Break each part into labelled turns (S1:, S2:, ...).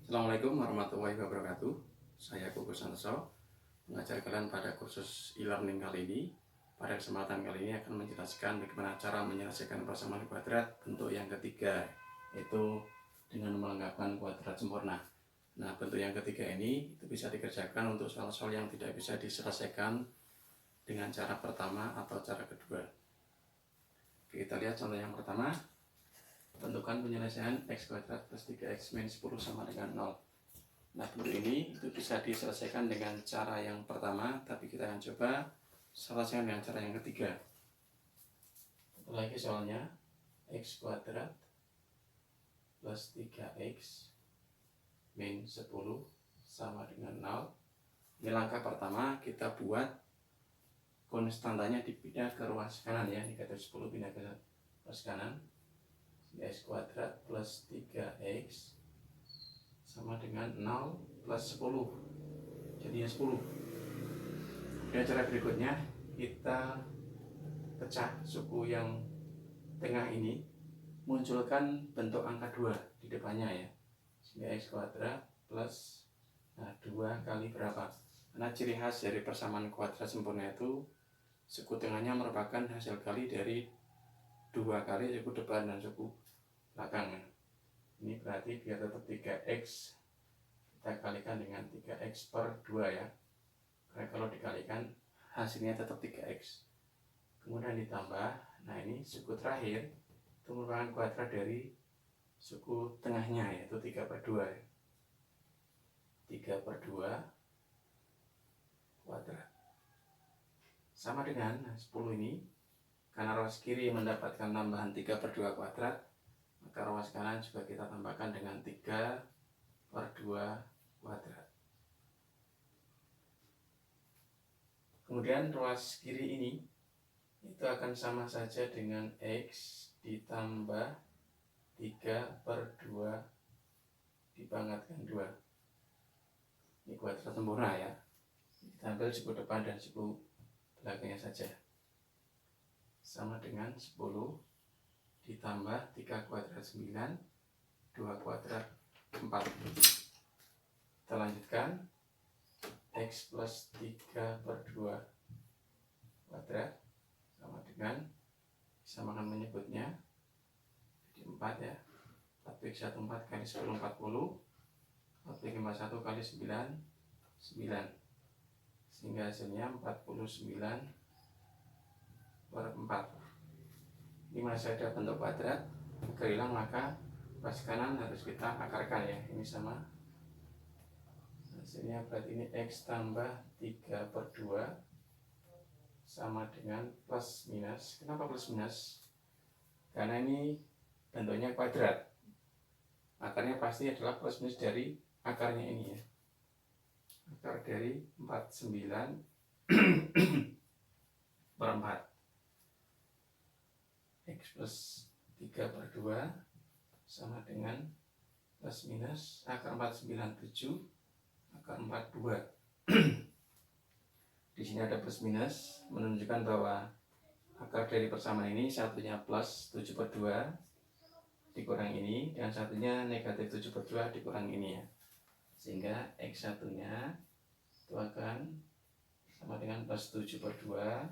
S1: Assalamualaikum warahmatullahi wabarakatuh. Saya Kuku Santoso, mengajar kalian pada kursus e-learning kali ini. Pada kesempatan kali ini akan menjelaskan bagaimana cara menyelesaikan persamaan kuadrat bentuk yang ketiga, yaitu dengan melengkapkan kuadrat sempurna. Nah, bentuk yang ketiga ini itu bisa dikerjakan untuk soal-soal yang tidak bisa diselesaikan dengan cara pertama atau cara kedua. Kita lihat contoh yang pertama. Tentukan penyelesaian x kuadrat plus 3x minus 10 sama dengan 0. Nah, bentuk ini itu bisa diselesaikan dengan cara yang pertama, tapi kita akan coba selesaikan dengan cara yang ketiga. Satu lagi soalnya, x kuadrat plus 3x min 10 sama dengan 0. Ini langkah pertama, kita buat konstantanya dipindah ke ruas kanan ya, negatif 10 pindah ke ruas kanan. X kuadrat plus 3x sama dengan 0 plus 10, jadinya 10. Dan cara berikutnya kita pecah suku yang tengah ini, munculkan bentuk angka 2 di depannya ya, sehingga x kuadrat plus 2 kali berapa, karena ciri khas dari persamaan kuadrat sempurna itu suku tengahnya merupakan hasil kali dari 2 kali suku depan dan suku belakang. Ini berarti biar tetap 3x kita kalikan dengan 3x per 2 ya, karena kalau dikalikan hasilnya tetap 3x. Kemudian ditambah, nah ini suku terakhir itu merupakan kuadrat dari suku tengahnya, yaitu 3 per 2 ya. 3 per 2 kuadrat sama dengan 10 ini, karena ruas kiri mendapatkan tambahan 3 per 2 kuadrat, maka ruas kanan juga kita tambahkan dengan 3 per 2 kuadrat. Kemudian ruas kiri ini itu akan sama saja dengan x ditambah 3 per 2 dipangkatkan 2. Ini kuadrat sempurna ya. Kita ambil suku depan dan suku belakangnya saja. Sama dengan 10 ditambah 3 kuadrat 9, 2 kuadrat 4. Kita lanjutkan, x plus 3 per 2 kuadrat sama dengan, bisa makan menyebutnya, jadi 4 ya, 4 14 kali 10 40, 4 51 kali 9 9, sehingga hasilnya 49 per 4. Ini masih ada bentuk kuadrat, agar hilang maka ruas kanan harus kita akarkan ya. Ini sama, hasilnya berarti ini x tambah 3 per 2 sama dengan plus minus. Kenapa plus minus? Karena ini bentuknya kuadrat, akarnya pasti adalah plus minus dari akarnya ini ya. Akar dari 49 per 4, x plus 3 per 2 sama dengan plus minus akar 497 akar 42. Di sini ada plus minus menunjukkan bahwa akar dari persamaan ini satunya plus 7 per 2 dikurang ini, dan satunya negatif 7 per 2 dikurang ini ya, sehingga x satunya itu akan sama dengan plus 7 per 2,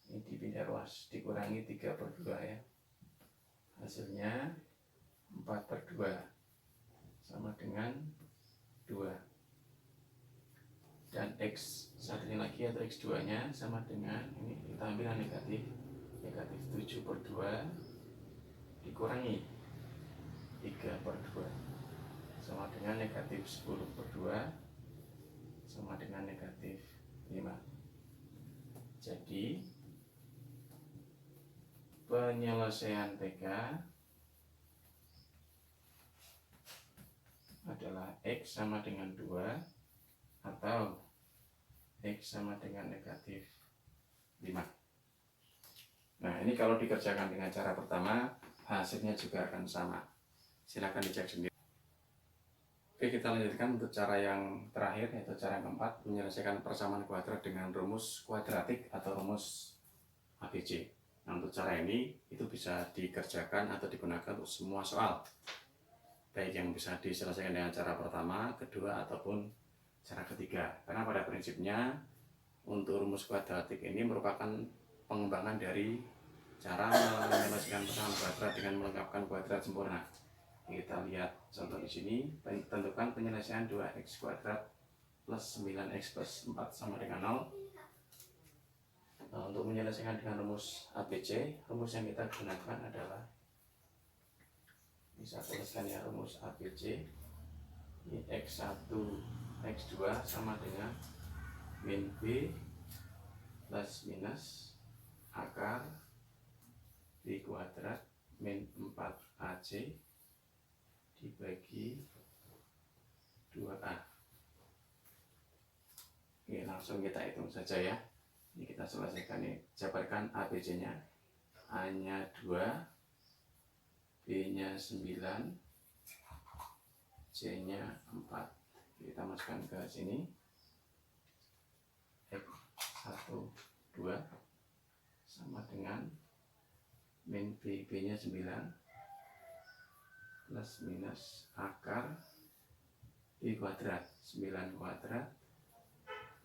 S1: ini dipindah ruas, dikurangi 3 per 2 ya, hasilnya 4 per 2 sama dengan 2, dan x satunya lagi atau x2 nya sama dengan ini, kita ambil yang negatif, negatif 7 per 2 dikurangi 3 per 2 sama dengan negatif 10 per 2 sama dengan negatif 5. Jadi penyelesaian TK adalah x sama dengan 2 atau x sama dengan negatif 5. Nah, ini kalau dikerjakan dengan cara pertama, hasilnya juga akan sama. Silakan dicek sendiri. Oke, kita lanjutkan untuk cara yang terakhir, yaitu cara yang keempat, menyelesaikan persamaan kuadrat dengan rumus kuadratik atau rumus ABC. Nah, untuk cara ini itu bisa dikerjakan atau digunakan untuk semua soal, baik yang bisa diselesaikan dengan cara pertama, kedua, ataupun cara ketiga. Karena pada prinsipnya untuk rumus kuadratik ini merupakan pengembangan dari cara menyelesaikan pasangan kuadrat dengan melengkapkan kuadrat sempurna. Kita lihat contoh di sini, tentukan penyelesaian 2x kuadrat plus 9x plus 4 sama dengan 0. Nah, untuk menyelesaikan dengan rumus ABC, rumus yang kita gunakan adalah, bisa tuliskan ya, rumus ABC ini x1 x2 sama dengan min b plus minus akar b kuadrat min 4ac dibagi 2a. Oke, langsung kita hitung saja ya. Ini kita selesaikan nih, jabarkan ABC nya. A nya 2, B nya 9, C nya 4. Kita masukkan ke sini, X1 2 sama dengan min B, B nya 9 plus minus akar B kuadrat 9 kuadrat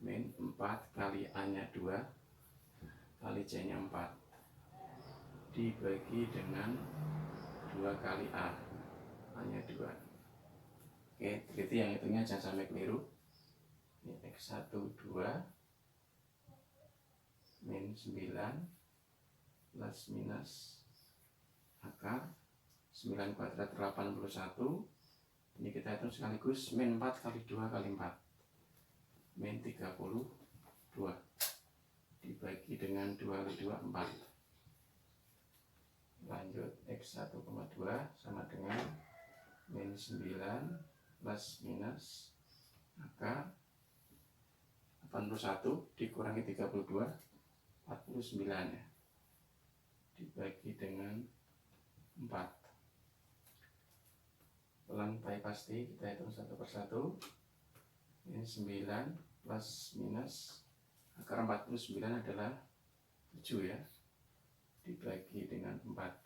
S1: min 4 kali A nya 2 kali C nya 4 dibagi dengan 2 kali A nya 2. Oke, teliti yang hitungnya jangan sampai keliru. Ini X1 2 min 9 plus minus akar 9 kuadrat 81. Ini kita hitung sekaligus, min 4 kali 2 kali 4 min 32 dibagi dengan 2 kali 2 4. Lanjut, X1,2 sama dengan min 9 plus minus akar 81 dikurangi 32 49 ya, dibagi dengan 4. Pelan baik pasti, kita hitung satu persatu. Ini 9 plus minus akar 49 adalah 7 ya, dibagi dengan 4.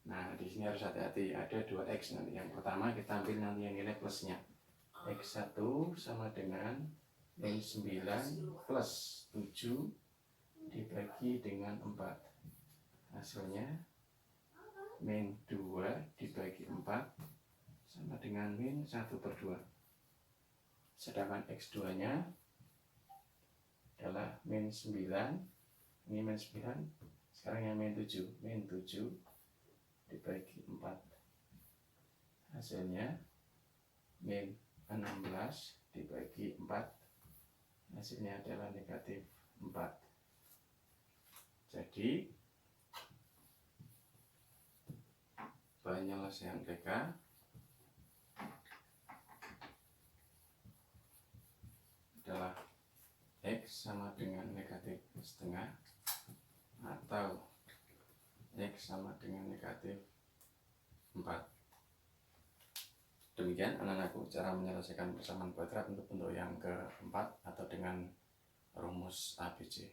S1: Nah, di sini harus hati-hati, ada 2x nanti. Yang pertama kita ambil nanti yang nilai plusnya. X1 sama dengan min 9 plus 7 dibagi dengan 4. Hasilnya min 2 dibagi 4 sama dengan min 1/2. Sedangkan X2 nya adalah min 9. Ini min 9, sekarang yang min 7. Min 7 dibagi 4. Hasilnya min 16 dibagi 4. Hasilnya adalah negatif 4. Jadi penyelesaian TK adalah X sama dengan negatif setengah atau X sama dengan negatif 4. Demikian anak-anakku cara menyelesaikan persamaan kuadrat untuk bentuk yang keempat atau dengan rumus ABC.